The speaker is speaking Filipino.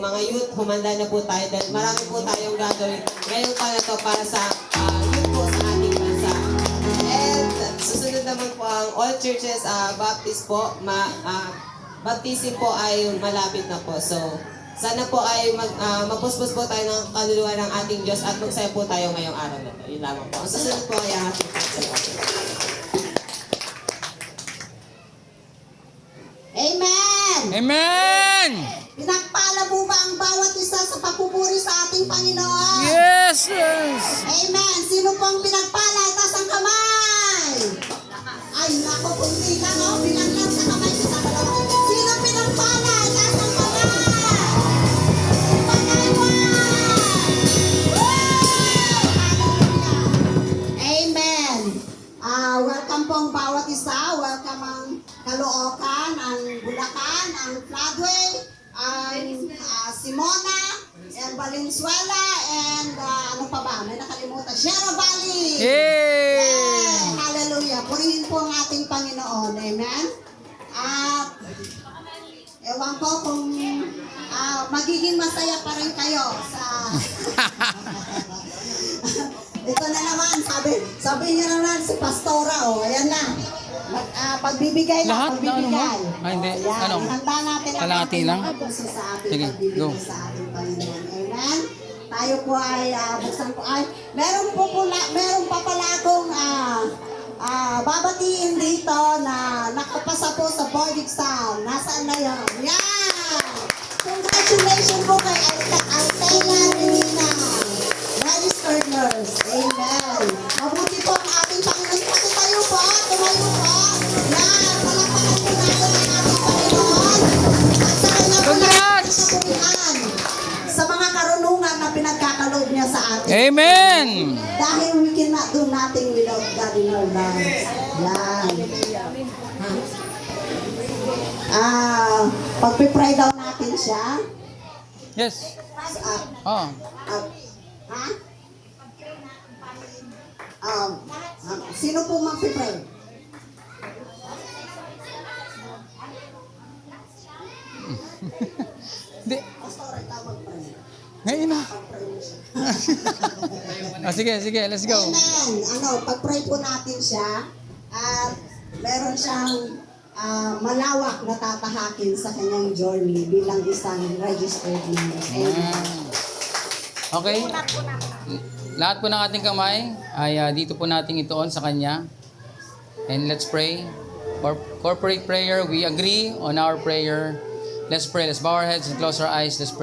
mga youth, humanda na po tayo dahil marami po tayong gagawin ngayong taon na to para sa youth po sa ating bansa. And susunod naman po ang all churches Baptist po, baptism po ay malapit na po. So, sana po ay mapuspos po tayo ng kaluluwa ng ating Diyos at magsaya po tayo ngayong araw na to. Yun lamang po. Ang susunod po ay ang ating pagsalita. Amen! Amen! Pinagpala po ba ang bawat isa sa papupuri sa ating Panginoon? Yes! Yes! Amen! Sino po ang pinagpala? Itaas ang kamay! Ay, nako, kunti lang, oh. Bilang lang sa kamay. Isa ka lang. Sino pinagpala? Itaas ang kamay! Amen! Welcome po ang bawat isa. Welcome ang Caloocan, ang Bulacan, ang Floodway, ang Simona, and Valenzuela, and ano pa ba? May nakalimutan. Sierra Valley! Yay! Yeah, hallelujah! Purihin po ang ating Panginoon. Amen? At ewan ko kung magiging masaya pa rin kayo sa... Ito na naman, sabi niya naman si Pastora, ayan na. Pagbibigay na, Lahat na ano mo? pagbibigay. Hindi. Ayan, Ano? ihanda natin ang Kalahati ating lang? mga puso sa ating Sige, pagbibigay go. sa ating Panginoon. Amen? Tayo po ay, buksan po ay, meron pa pala akong babatiin dito na nakapasa po sa board exam. Nasaan na yun? Yan! Congratulations po kay Altena Renina, registered nurse. Amen. Mabuti po ang ating Panginoon. Pati tayo po, tumayo po. Yan, palakpakan po natin ang ating Panginoon. At sa kanya po Congrats! napurihan sa mga karunungan na pinagkakaloob niya sa atin. Amen! Dahil we cannot do nothing without God in our lives. Yan. Pagpipray daw natin siya. Yes. Ah, Oh. ha? Sino po magpipray? Di. Pastor, ikaw magpray. Ngayon na. Pagpray mo siya. Sige, sige. Let's go. Amen. Pagpray po natin siya. At meron siyang malawak na tatahakin sa kanyang journey bilang isang registered nurse. Amen. Okay. Lahat po ng ating kamay ay dito po natin ituon sa Kanya. And let's pray. Corporate prayer, we agree on our prayer. Let's pray. Let's bow our heads and close our eyes. Let's pray.